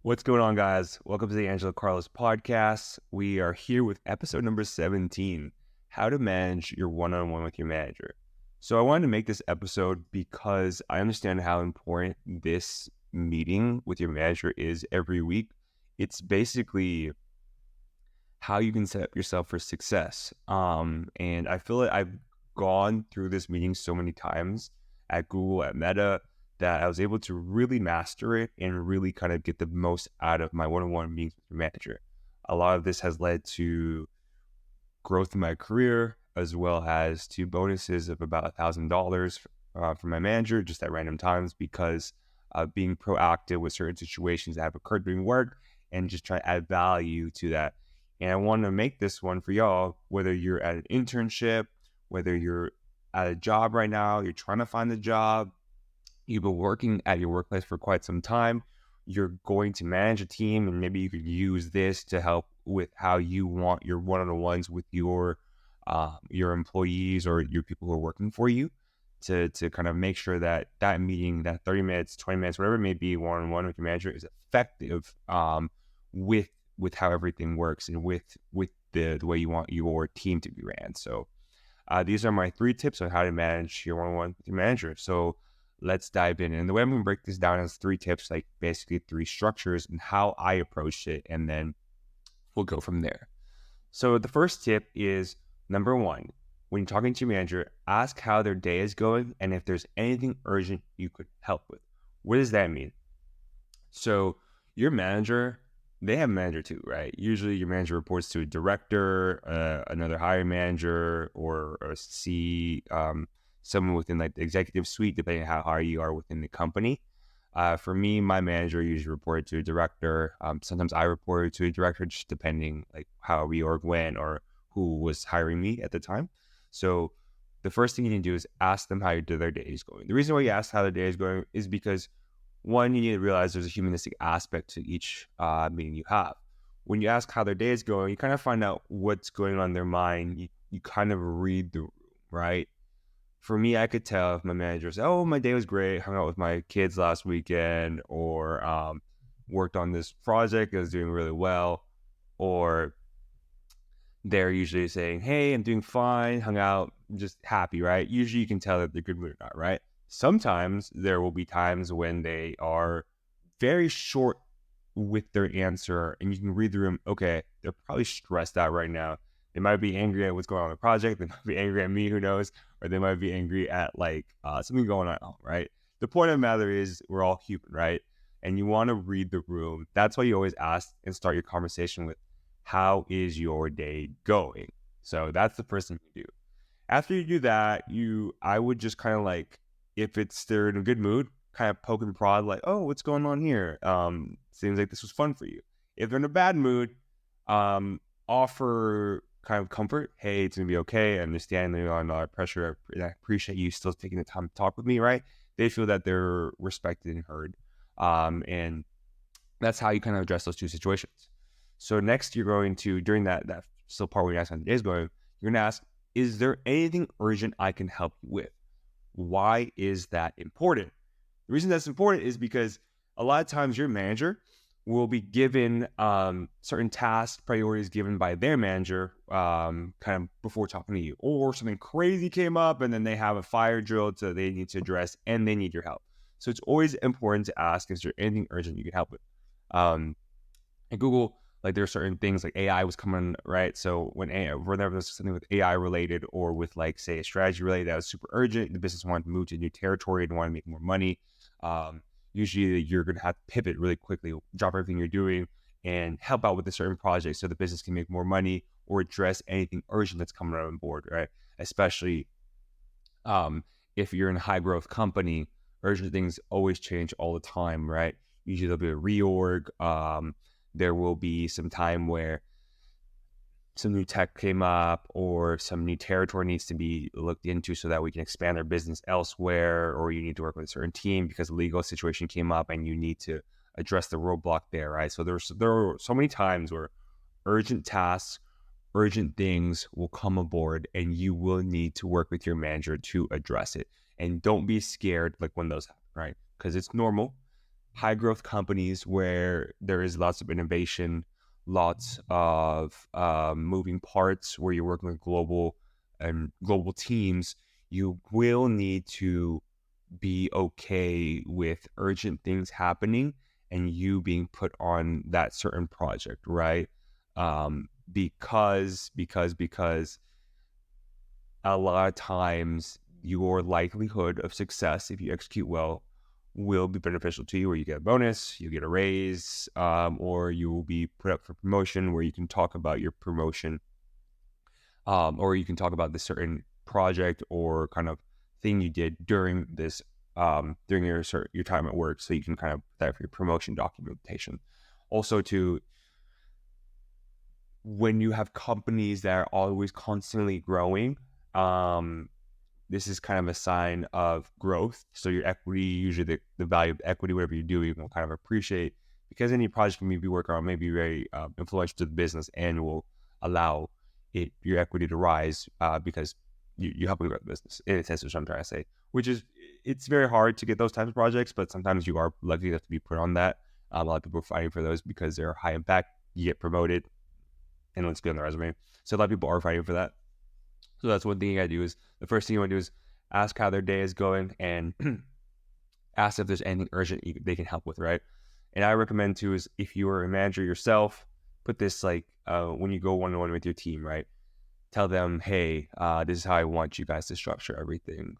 What's going on, guys? Welcome to the Angelo Carlos podcast. We are here with episode number 17, how to manage your one-on-one with your manager. So I wanted to make this episode because I understand how important this meeting with your manager is every week. It's basically how you can set up yourself for success. And I feel like I've gone through this meeting so many times at Google, at Meta, that I was able to really master it and really kind of get the most out of my one-on-one meetings with your manager. A lot of this has led to growth in my career, as well as to bonuses of about $1,000 from my manager just at random times because of being proactive with certain situations that have occurred during work and just try to add value to that. And I want to make this one for y'all, whether you're at an internship, whether you're at a job right now, you're trying to find a job, you've been working at your workplace for quite some time, you're going to manage a team, and maybe you could use this to help with how you want your one-on-ones with your employees or your people who are working for you to kind of make sure that that meeting, that 30 minutes, 20 minutes, whatever it may be, one-on-one with your manager is effective with how everything works and with the way you want your team to be ran. So these are my 3 tips on how to manage your one-on-one with your manager. So let's dive in. And the way I'm going to break this down is 3 tips, like basically 3 structures and how I approached it. And then we'll go from there. So the first tip is number 1, when you're talking to your manager, ask how their day is going and if there's anything urgent you could help with. What does that mean? So your manager, they have a manager too, right? Usually your manager reports to a director, another hiring manager, or someone within like the executive suite, depending on how high you are within the company. For me, my manager usually reported to a director. Sometimes I reported to a director, just depending like how reorg went or who was hiring me at the time. So the first thing you need to do is ask them how their day is going. The reason why you ask how their day is going is because, one, you need to realize there's a humanistic aspect to each meeting you have. When you ask how their day is going, you kind of find out what's going on in their mind. You kind of read the room, right? For me, I could tell if my manager said, "Oh, my day was great. Hung out with my kids last weekend," or worked on this project. I was doing really well. Or they're usually saying, "Hey, I'm doing fine. Hung out, just happy," right? Usually you can tell that they're good mood or not, right? Sometimes there will be times when they are very short with their answer and you can read the room. Okay, they're probably stressed out right now. They might be angry at what's going on in the project. They might be angry at me, who knows? Or they might be angry at like something going on at home, right? The point of the matter is we're all human, right? And you want to read the room. That's why you always ask and start your conversation with, how is your day going? So that's the first thing you do. After you do that, I would just kind of like, if they're in a good mood, kind of poke and prod like, "Oh, what's going on here? Seems like this was fun for you." If they're in a bad mood, offer kind of comfort. "Hey, it's gonna be okay. I understand that you're under a lot of pressure. I appreciate you still taking the time to talk with me," right? They feel that they're respected and heard. And that's how you kind of address those 2 situations. So next you're going to, during that still part where you ask how the day is going, you're gonna ask, "Is there anything urgent I can help you with?" Why is that important? The reason that's important is because a lot of times your manager will be given certain tasks, priorities given by their manager kind of before talking to you, or something crazy came up and then they have a fire drill that they need to address and they need your help. So it's always important to ask, is there anything urgent you can help with? At Google, like there are certain things like AI was coming, right? So whenever there's something with AI related or with like, say, a strategy related that was super urgent, the business wanted to move to a new territory and want to make more money. Usually you're going to have to pivot really quickly, drop everything you're doing and help out with a certain project so the business can make more money or address anything urgent that's coming on board, right? Especially if you're in a high growth company, urgent things always change all the time, right? Usually there'll be a reorg. There will be some time where some new tech came up or some new territory needs to be looked into so that we can expand our business elsewhere, or you need to work with a certain team because a legal situation came up and you need to address the roadblock there, right? So there are so many times where urgent tasks, urgent things will come aboard and you will need to work with your manager to address it. And don't be scared like when those happen, right? Because it's normal. high growth companies where there is lots of innovation, lots of moving parts, where you're working with global teams, you will need to be okay with urgent things happening and you being put on that certain project, right? Because a lot of times your likelihood of success, if you execute well, will be beneficial to you, where you get a bonus, you get a raise, or you will be put up for promotion, where you can talk about your promotion, or you can talk about this certain project or kind of thing you did during this, during your time at work, so you can kind of put that for your promotion documentation. Also, to when you have companies that are always constantly growing, this is kind of a sign of growth. So your equity, usually the value of equity, whatever you're doing, will kind of appreciate, because any project you may be working on may be very influential to the business and will allow your equity to rise, because you help grow the business. In a sense, is what I'm trying to say. Which is, it's very hard to get those types of projects, but sometimes you are lucky enough to be put on that. A lot of people are fighting for those because they're high impact. You get promoted, and it looks good on the resume. So a lot of people are fighting for that. So that's one thing you gotta do, is the first thing you want to do is ask how their day is going and ask if there's anything urgent they can help with, right? And I recommend too is, if you are a manager yourself, put this like when you go one-on-one with your team, right? Tell them, hey, this is how I want you guys to structure everything.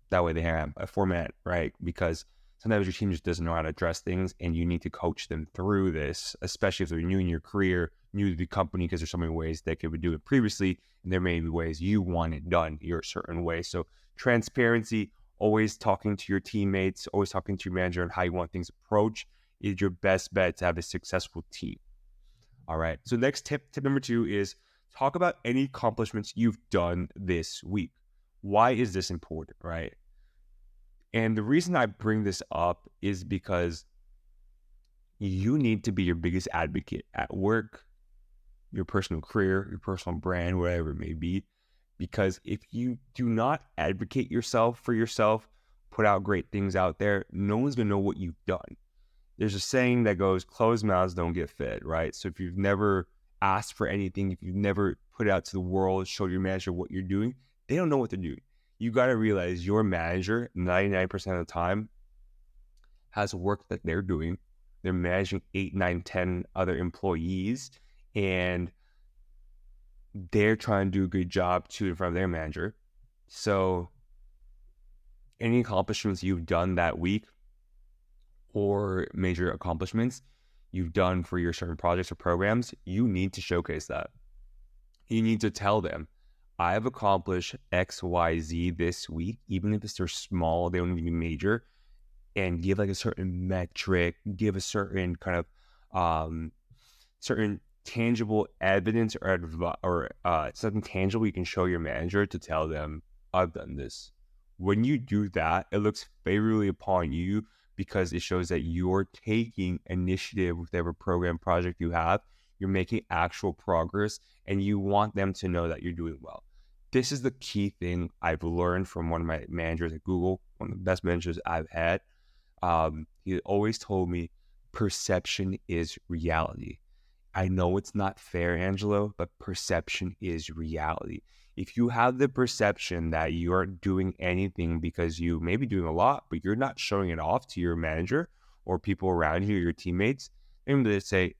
That way they have a format, right? Because sometimes your team just doesn't know how to address things, and you need to coach them through this, especially if they're new in your career, new to the company, because there's so many ways they could do it previously, and there may be ways you want it done your certain way. So transparency, always talking to your teammates, always talking to your manager on how you want things approached, is your best bet to have a successful team. All right. So next tip number 2 is talk about any accomplishments you've done this week. Why is this important, right? And the reason I bring this up is because you need to be your biggest advocate at work, your personal career, your personal brand, whatever it may be. Because if you do not advocate for yourself, put out great things out there, no one's going to know what you've done. There's a saying that goes, closed mouths don't get fed, right? So if you've never asked for anything, if you've never put it out to the world, showed your manager what you're doing, they don't know what they're doing. You got to realize your manager, 99% of the time, has work that they're doing. They're managing 8, 9, 10 other employees, and they're trying to do a good job too in front of their manager. So any accomplishments you've done that week, or major accomplishments you've done for your certain projects or programs, you need to showcase that. You need to tell them, I have accomplished X, Y, Z this week, even if they're small, they don't even be major, and give like a certain metric, give a certain kind of certain tangible evidence or something tangible you can show your manager to tell them, I've done this. When you do that, it looks favorably upon you, because it shows that you're taking initiative with whatever program project you have. You're making actual progress, and you want them to know that you're doing well. This is the key thing I've learned from one of my managers at Google, one of the best managers I've had. He always told me, perception is reality. I know it's not fair, Angelo, but perception is reality. If you have the perception that you aren't doing anything because you may be doing a lot, but you're not showing it off to your manager or people around you, your teammates, they're going to say,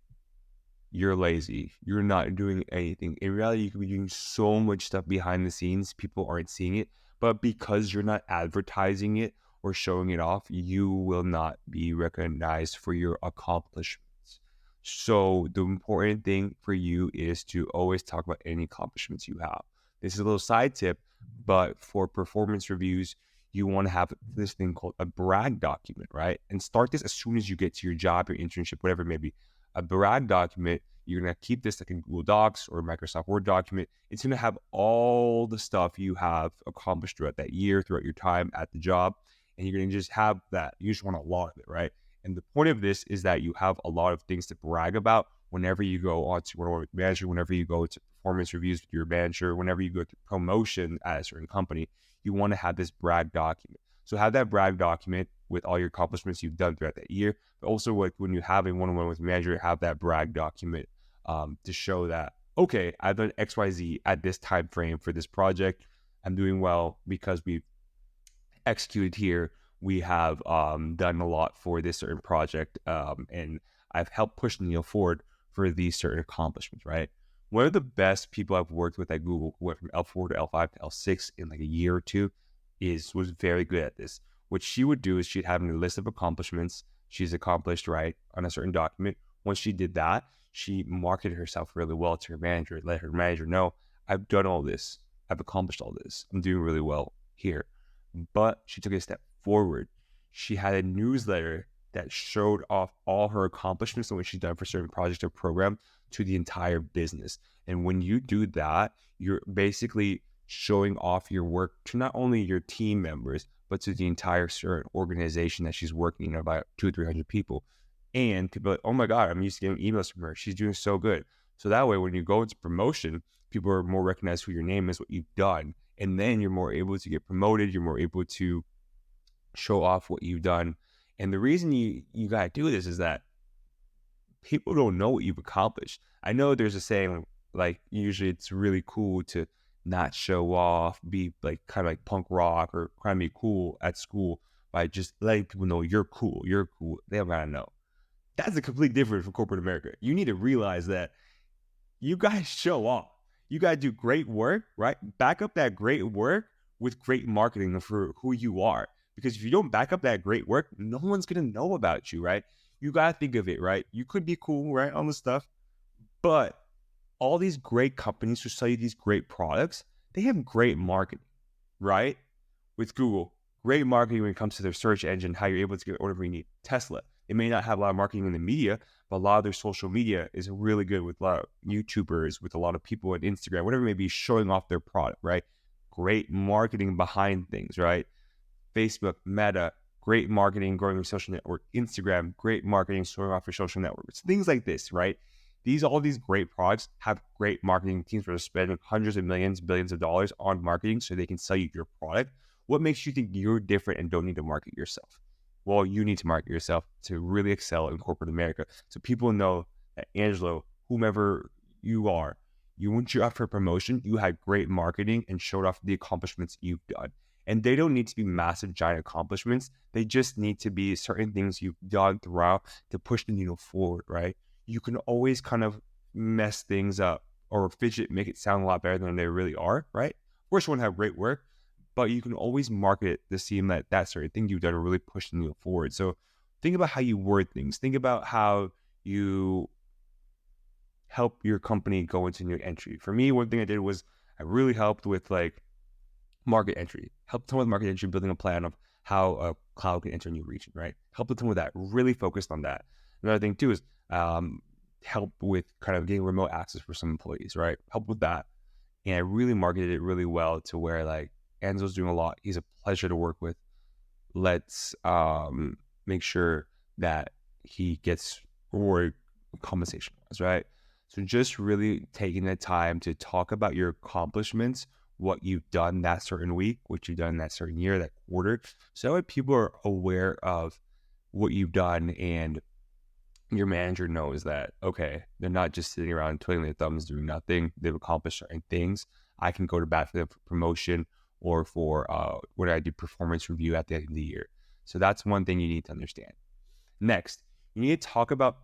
you're lazy, you're not doing anything. In reality, you could be doing so much stuff behind the scenes, people aren't seeing it, but because you're not advertising it or showing it off, you will not be recognized for your accomplishments. So the important thing for you is to always talk about any accomplishments you have. This is a little side tip, but for performance reviews, you want to have this thing called a brag document, right? And start this as soon as you get to your job, your internship, whatever it may be. A brag document, you're going to keep this like in Google Docs or Microsoft Word document. It's going to have all the stuff you have accomplished throughout that year, throughout your time at the job. And you're going to just have that. You just want a lot of it, right? And the point of this is that you have a lot of things to brag about whenever you go on to one-on-one with manager, whenever you go to performance reviews with your manager, whenever you go to promotion at a certain company, you want to have this brag document. So have that brag document with all your accomplishments you've done throughout that year, but also like when you have a one-on-one with your manager, have that brag document to show that, okay, I've done XYZ at this time frame for this project. I'm doing well because we've executed here. We have done a lot for this certain project, and I've helped push the needle forward for these certain accomplishments, right? One of the best people I've worked with at Google, who went from L4 to L5 to L6 in like a year or two, was very good at this. What she would do is she'd have a list of accomplishments she's accomplished, right, on a certain document. Once she did that, she marketed herself really well to her manager, let her manager know, I've done all this. I've accomplished all this. I'm doing really well here. But she took a step forward. She had a newsletter that showed off all her accomplishments and what she's done for certain projects or program to the entire business. And when you do that, you're basically showing off your work to not only your team members, but to the entire certain organization that she's working in, about 200-300 people. And people are like, oh my God, I'm used to getting emails from her. She's doing so good. So that way, when you go into promotion, people are more recognized who your name is, what you've done. And then you're more able to get promoted. You're more able to show off what you've done. And the reason you got to do this is that people don't know what you've accomplished. I know there's a saying, like, usually it's really cool to not show off, be like kind of like punk rock or kind of be cool at school by just letting people know you're cool. You're cool. They don't gotta know. That's a complete difference from corporate America. You need to realize that you guys show off. You got to do great work, right? Back up that great work with great marketing for who you are. Because if you don't back up that great work, no one's going to know about you, right? You got to think of it, right? You could be cool, right, on the stuff, but all these great companies who sell you these great products, they have great marketing, right? With Google, great marketing when it comes to their search engine, how you're able to get whatever you need. Tesla, it may not have a lot of marketing in the media, but a lot of their social media is really good with a lot of YouTubers, with a lot of people on Instagram, whatever it may be, showing off their product, right? Great marketing behind things, right? Facebook, Meta, great marketing growing your social network. Instagram, great marketing showing off your social networks. Things like this, right? All these great products have great marketing teams that are spending hundreds of millions, billions of dollars on marketing so they can sell you your product. What makes you think you're different and don't need to market yourself? Well, you need to market yourself to really excel in corporate America. So people know that Angelo, whomever you are, once you're up for promotion, you had great marketing and showed off the accomplishments you've done. And they don't need to be massive, giant accomplishments. They just need to be certain things you've done throughout to push the needle forward, right? You can always kind of mess things up or fidget, make it sound a lot better than they really are, right? Of course, you want to have great work, but you can always market it to seem that certain thing you've done to really push the needle forward. So think about how you word things. Think about how you help your company go into new entry. For me, one thing I did was I really helped with like market entry, helped them with market entry, building a plan of how a cloud can enter a new region, right? Helped them with that, really focused on that. Another thing too is help with kind of getting remote access for some employees, right? Help with that. And I really marketed it really well to where like, Anzo's doing a lot. He's a pleasure to work with. Let's make sure that he gets rewarded compensation-wise, right? So just really taking the time to talk about your accomplishments, what you've done that certain week, what you've done that certain year, that quarter, so that people are aware of what you've done and your manager knows that, okay, they're not just sitting around twiddling their thumbs doing nothing. They've accomplished certain things. I can go to bat for them for promotion or for when I do performance review at the end of the year. So that's one thing you need to understand. Next, you need to talk about,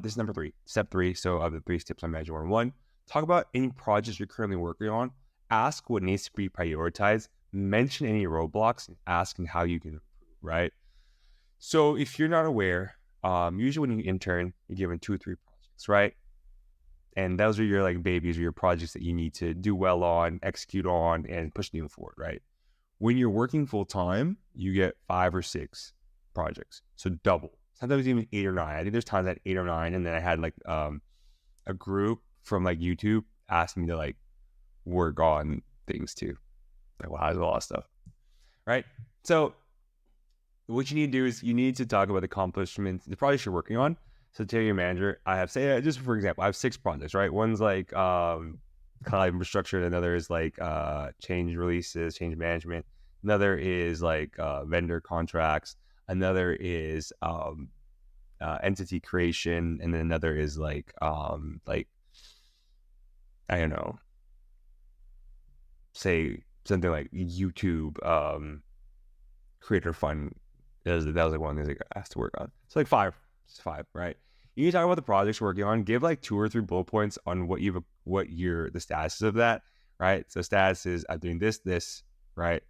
this is number 3, step 3. So of the 3 steps on Management 101, talk about any projects you're currently working on. Ask what needs to be prioritized. Mention any roadblocks and asking how you can improve, right? So if you're not aware, usually when you intern, you're given 2 or 3 projects, right? And those are your like babies or your projects that you need to do well on, execute on, and push them forward, right? When you're working full time, you get 5 or 6 projects. So double. Sometimes even 8 or 9. I think there's times at 8 or 9. And then I had like a group from like YouTube asking me to like work on things too. Like, wow, there's a lot of stuff, right? So what you need to do is you need to talk about the accomplishments, the projects you're working on. So tell your manager, I have, say, just for example, I have 6 projects, right? One's like cloud infrastructure. Another is like change releases, change management. Another is like vendor contracts. Another is entity creation, and then another is like I don't know, say something like YouTube creator fund. That was like one of the things I asked to work on. So like five, it's five, right? You can talk about the projects you're working on. Give like 2 or 3 bullet points on the status of that, right? So status is I'm doing this, right?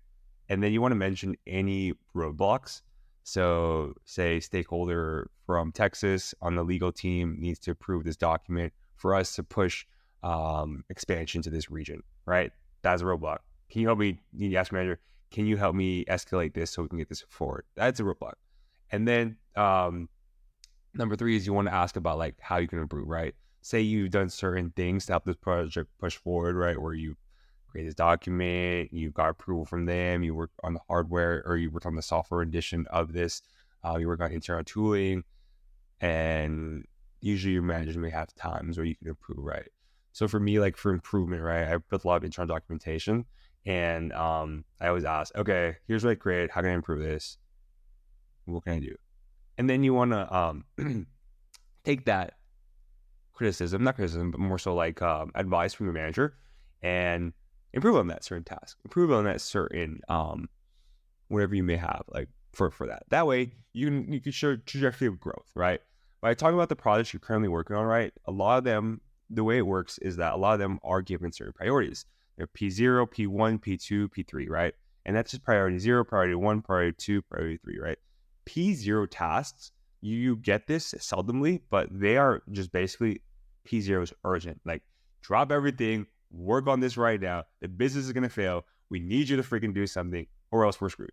And then you want to mention any roadblocks. So say stakeholder from Texas on the legal team needs to approve this document for us to push expansion to this region, right? That's a roadblock. Can you help me? You ask manager, can you help me escalate this so we can get this forward? That's a roadblock. And then number 3 is you want to ask about like how you can improve, right? Say you've done certain things to help this project push forward, right? Where you create this document, you got approval from them, you worked on the hardware or you worked on the software edition of this, you work on internal tooling, and usually your managers may have times where you can improve, right? So for me, like for improvement, right, I built a lot of internal documentation, and I always ask, okay, here's what I created, how can I improve this? What can I do? And then you want to take that not criticism, but more so like advice from your manager and improve on that certain task, improve on that certain whatever you may have, like for that. That way you can show trajectory of growth, right? By talking about the projects you're currently working on, right? A lot of them, the way it works is that a lot of them are given certain priorities. They're P0, P1, P2, P3, right? And that's just priority 0, priority 1, priority 2, priority 3, right? P0 tasks, you get this seldomly, but they are just basically P0 is urgent. Like drop everything, work on this right now. The business is going to fail. We need you to freaking do something or else we're screwed.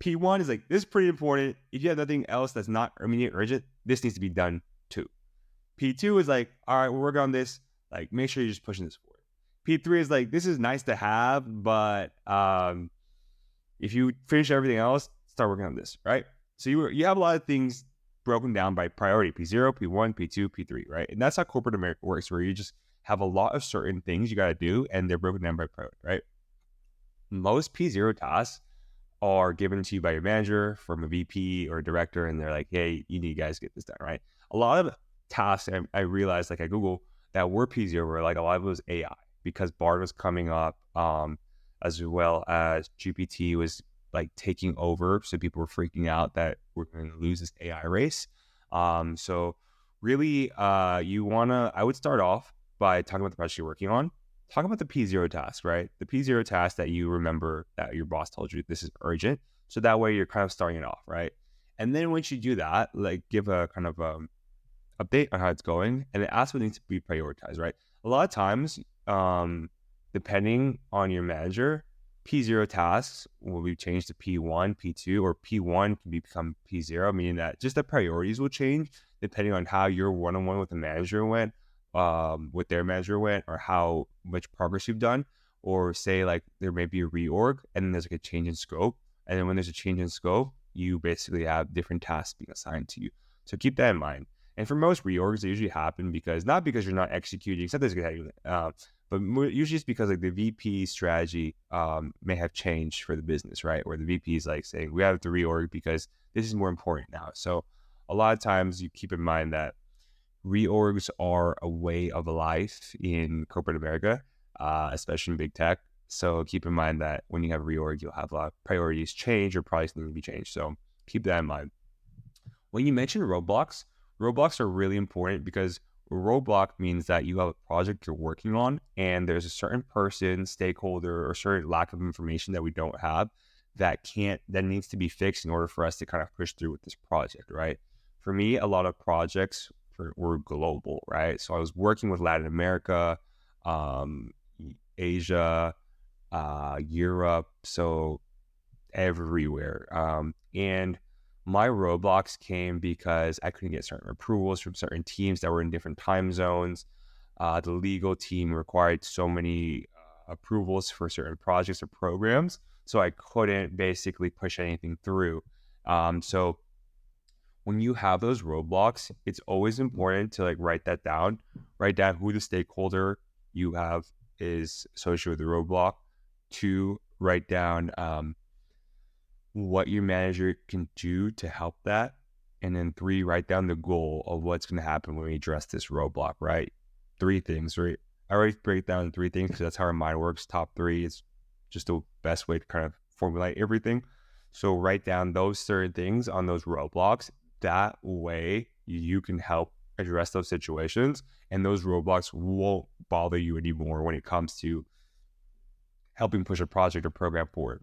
P1 is like, this is pretty important. If you have nothing else that's not immediate urgent, this needs to be done too. P2 is like, all right, we're working on this. Like, make sure you're just pushing this forward. P3 is like, this is nice to have, but if you finish everything else, start working on this, right? So you have a lot of things broken down by priority, P0, P1, P2, P3, right? And that's how corporate America works, where you just have a lot of certain things you got to do, and they're broken down by priority, right? Most P0 tasks are given to you by your manager from a VP or a director, and they're like, hey, you need guys to get this done, right? A lot of tasks I realized, like at Google, that were P0 were like a lot of it was AI, because BART was coming up, as well as GPT was like taking over. So people were freaking out that we're going to lose this AI race. So really, I would start off by talking about the project you're working on. Talk about the P0 task, right? The P0 task that you remember that your boss told you this is urgent. So that way you're kind of starting it off, right? And then once you do that, like give a kind of update on how it's going, and then ask what needs to be prioritized, right? A lot of times, depending on your manager, P0 tasks will be changed to P1, P2, or P1 can become P0, meaning that just the priorities will change depending on how your one-on-one with the manager went, with their manager went, or how much progress you've done. Or say like there may be a reorg and then there's like a change in scope. And then when there's a change in scope, you basically have different tasks being assigned to you. So keep that in mind. And for most reorgs, they usually happen not because you're not executing, something's going to happen, but usually it's because like the VP strategy may have changed for the business, right? Where the VP is like saying, we have to reorg because this is more important now. So a lot of times you keep in mind that reorgs are a way of life in corporate America, especially in big tech. So keep in mind that when you have a reorg, you'll have a lot of priorities change or priorities need to be changed. So keep that in mind. When you mention roadblocks are really important because a roadblock means that you have a project you're working on and there's a certain person, stakeholder, or certain lack of information that we don't have that needs to be fixed in order for us to kind of push through with this project, right? For me, a lot of projects were global, right? So I was working with Latin America, Asia, Europe, so everywhere. And my roadblocks came because I couldn't get certain approvals from certain teams that were in different time zones. The legal team required so many approvals for certain projects or programs, so I couldn't basically push anything through. So when you have those roadblocks, it's always important to like write down who the stakeholder you have is associated with the roadblock. To write down what your manager can do to help that. And then 3, write down the goal of what's going to happen when we address this roadblock, right? 3 things, right? I already break down 3 things because that's how our mind works. Top 3 is just the best way to kind of formulate everything. So write down those certain things on those roadblocks. That way you can help address those situations, and those roadblocks won't bother you anymore when it comes to helping push a project or program forward.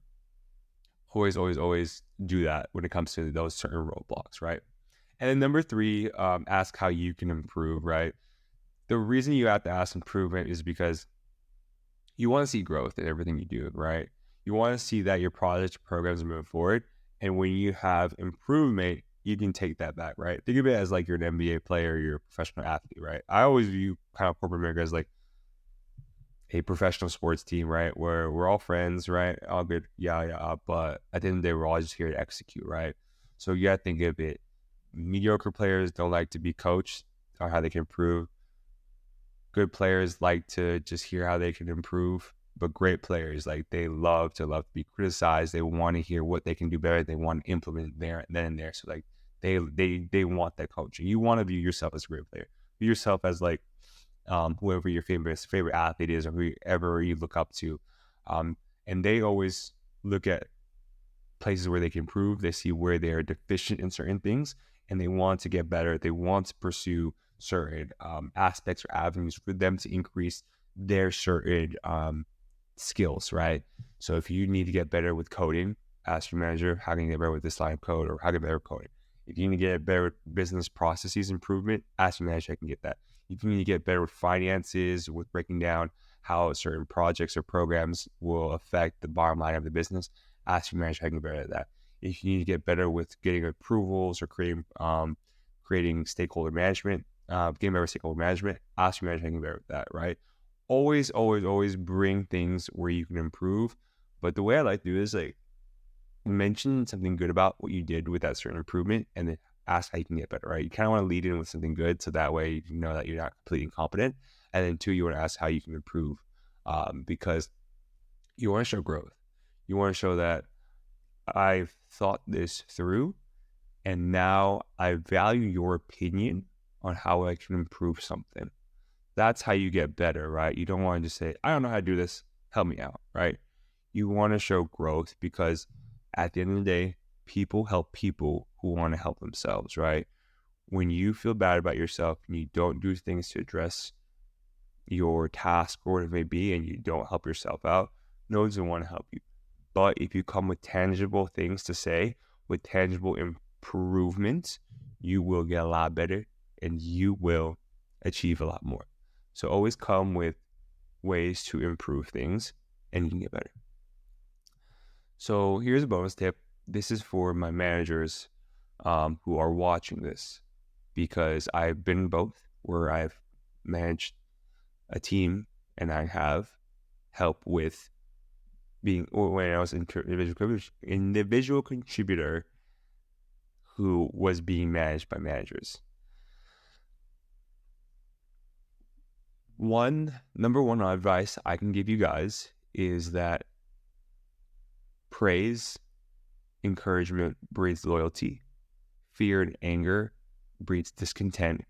Always do that when it comes to those certain roadblocks, right? And then number 3, ask how you can improve, right? The reason you have to ask improvement is because you want to see growth in everything you do, right? You want to see that your projects, programs are moving forward. And when you have improvement, you can take that back, right? Think of it as like you're an NBA player, you're a professional athlete, right? I always view kind of corporate America as like a professional sports team, right? Where we're all friends, right? All good, yeah. But at the end of the day, we're all just here to execute, right? So you got to think of it. Mediocre players don't like to be coached on how they can improve. Good players like to just hear how they can improve, but great players, like they love to be criticized. They want to hear what they can do better. They want to implement there then and there. So like they want that coaching. You want to view yourself as a great player. View yourself as like whoever your favorite athlete is or whoever you look up to. And they always look at places where they can improve. They see where they are deficient in certain things, and they want to get better. They want to pursue certain aspects or avenues for them to increase their certain skills, right? So if you need to get better with coding, ask your manager, how can you get better with this line of code, or how can I get better with coding? If you need to get better with business processes improvement, ask your manager, I can get that. If you need to get better with finances, with breaking down how certain projects or programs will affect the bottom line of the business, ask your manager, I can get better at that. If you need to get better with getting approvals or creating stakeholder management, getting better with stakeholder management, ask your manager, I can get better at that, right? Always bring things where you can improve. But the way I like to do is like mention something good about what you did with that certain improvement, and then ask how you can get better, right? You kind of want to lead in with something good, so that way you know that you're not completely incompetent. And then 2, you want to ask how you can improve, because you want to show growth. You want to show that I've thought this through, and now I value your opinion on how I can improve something. That's how you get better, right? You don't want to just say, I don't know how to do this, help me out, right? You want to show growth, because at the end of the day, people help people who want to help themselves, right? When you feel bad about yourself and you don't do things to address your task or whatever it may be, and you don't help yourself out, no one's going to want to help you. But if you come with tangible things to say, with tangible improvements, you will get a lot better and you will achieve a lot more. So always come with ways to improve things, and you can get better. So here's a bonus tip. This is for my managers who are watching this, because I've been in both, where I've managed a team and I have help with being, or when I was individual contributor who was being managed by managers. Number one advice I can give you guys is that praise, encouragement breeds loyalty. Fear and anger breeds discontent.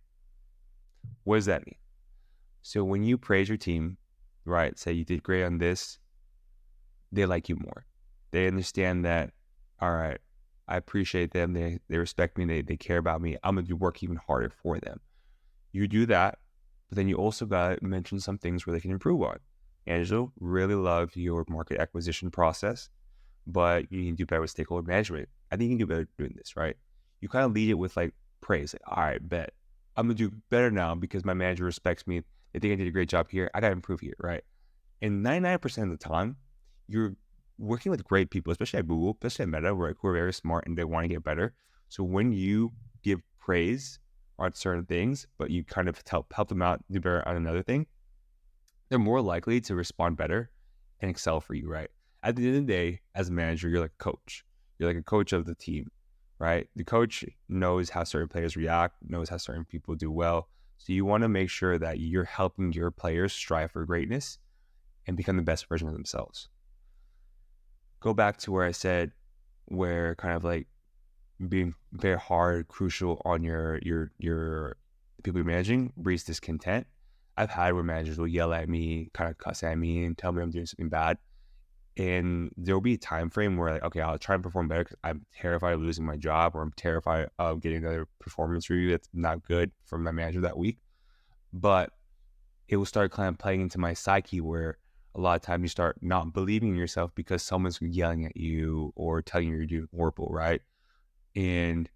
What does that mean? So when you praise your team, right, say you did great on this, they like you more. They understand that, all right, I appreciate them. They respect me. They care about me. I'm going to work even harder for them. You do that, but then you also got to mention some things where they can improve on. Angelo, really love your market acquisition process, but you can do better with stakeholder management. I think you can do better doing this, right? You kind of lead it with like praise. Like, all right, bet. I'm going to do better now because my manager respects me. They think I did a great job here. I got to improve here, right? And 99% of the time, you're working with great people, especially at Google, especially at Meta, who are very smart and they want to get better. So when you give praise on certain things, but you kind of help them out do better on another thing, they're more likely to respond better and excel for you, right? At the end of the day, as a manager, you're like a coach. You're like a coach of the team, right? The coach knows how certain players react, knows how certain people do well. So you want to make sure that you're helping your players strive for greatness and become the best version of themselves. Go back to where I said, where kind of like being very hard, crucial on your people you're managing breeds discontent. I've had where managers will yell at me, kind of cuss at me, and tell me I'm doing something bad. And there'll be a time frame where, like, okay, I'll try and perform better because I'm terrified of losing my job, or I'm terrified of getting another performance review that's not good from my manager that week. But it will start kind of playing into my psyche where a lot of times you start not believing in yourself because someone's yelling at you or telling you you're doing horrible, right? And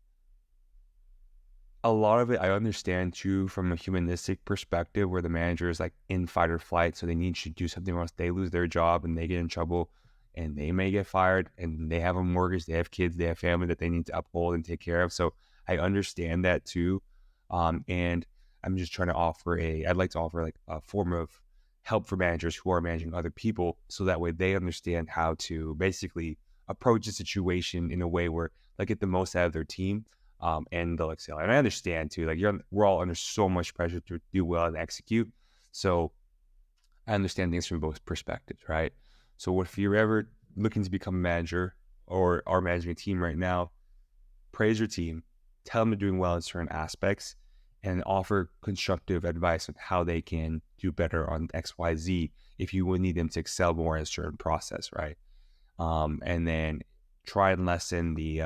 a lot of it I understand too from a humanistic perspective, where the manager is like in fight or flight, so they need to do something or else they lose their job and they get in trouble and they may get fired, and they have a mortgage, they have kids, they have family that they need to uphold and take care of. So I understand that too. And I'm just trying to I'd like to offer like a form of help for managers who are managing other people, so that way they understand how to basically approach a situation in a way where they get the most out of their team, and they'll excel. And I understand too, like we're all under so much pressure to do well and execute. So I understand things from both perspectives, right? So if you're ever looking to become a manager or are managing a team right now, praise your team, tell them they're doing well in certain aspects, and offer constructive advice on how they can do better on X, Y, Z if you would need them to excel more in a certain process, right? And then try and lessen the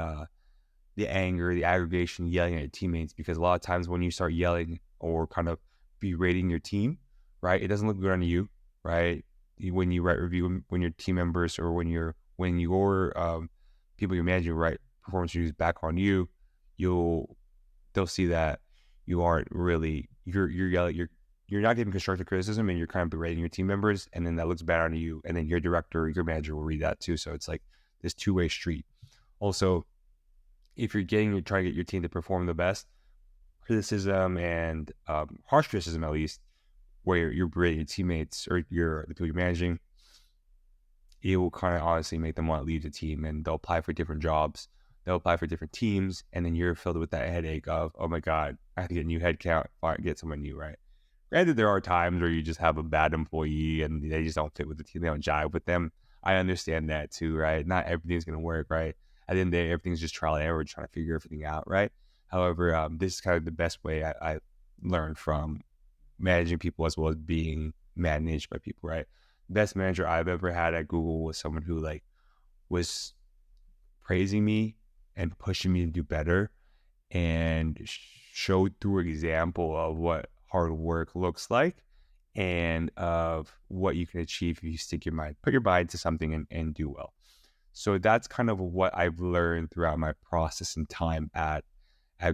anger, the aggravation, yelling at your teammates, because a lot of times when you start yelling or kind of berating your team, right, it doesn't look good on you, right? When you write review, when your team members or when your people you're managing write performance reviews back on you, they'll see that you aren't really you're yelling, you're not giving constructive criticism, and you're kind of berating your team members, and then that looks bad on you, and then your director, your manager will read that too. So it's like this two-way street. Also, if you're trying to get your team to perform the best, criticism and harsh criticism, at least, where you're berating your teammates or the people you're managing, it will kind of honestly make them want to leave the team, and they'll apply for different jobs, they'll apply for different teams, and then you're filled with that headache of, oh my God, I have to get a new head count, get someone new, right? Granted, there are times where you just have a bad employee and they just don't fit with the team, they don't jive with them. I understand that too, right? Not everything's going to work, right? At the end of the day, everything's just trial and error, trying to figure everything out, right? However, this is kind of the best way I learned from managing people as well as being managed by people, right? Best manager I've ever had at Google was someone who like was praising me and pushing me to do better, and showed through example of what hard work looks like and of what you can achieve if you put your mind to something and do well. So that's kind of what I've learned throughout my process and time at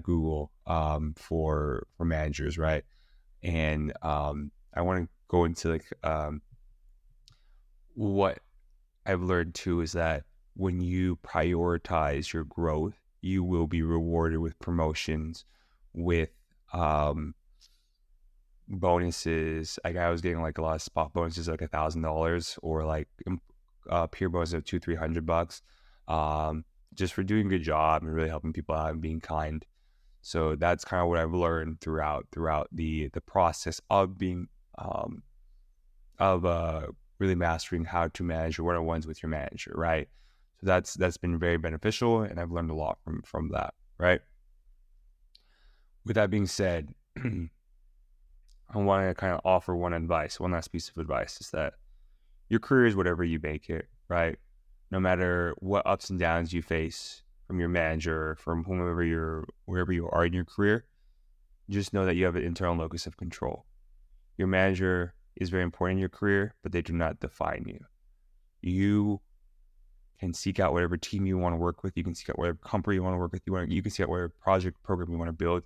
Google, for managers, right? And I want to go into like what I've learned too is that when you prioritize your growth, you will be rewarded with promotions, with bonuses. Like I was getting like a lot of spot bonuses, like $1,000, or like peer bonus of $200-300, just for doing a good job and really helping people out and being kind. So that's kind of what I've learned throughout the process of being really mastering how to manage your one-on-ones with your manager, right? So that's been very beneficial, and I've learned a lot from that, right? With that being said, I want to kind of offer one last piece of advice, is that your career is whatever you make it, right? No matter what ups and downs you face from your manager, from wherever you are in your career, just know that you have an internal locus of control. Your manager is very important in your career, but they do not define you. You can seek out whatever team you want to work with. You can seek out whatever company you want to work with. You can seek out whatever project program you want to build,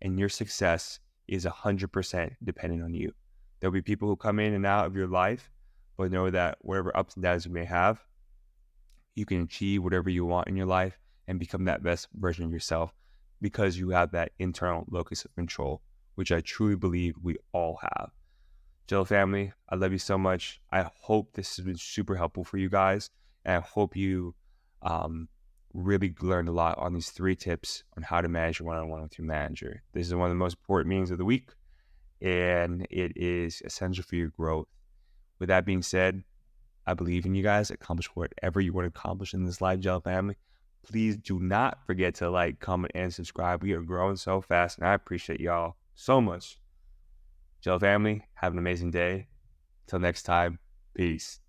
and your success is 100% dependent on you. There'll be people who come in and out of your life, but know that whatever ups and downs you may have, you can achieve whatever you want in your life and become that best version of yourself, because you have that internal locus of control, which I truly believe we all have. Jello family, I love you so much. I hope this has been super helpful for you guys, and I hope you really learned a lot on these 3 tips on how to manage your one-on-one with your manager. This is one of the most important meetings of the week, and it is essential for your growth. With that being said, I believe in you guys. Accomplish whatever you want to accomplish in this life, Jello family. Please do not forget to like, comment, and subscribe. We are growing so fast, and I appreciate y'all so much. Jello family, have an amazing day. Till next time, peace.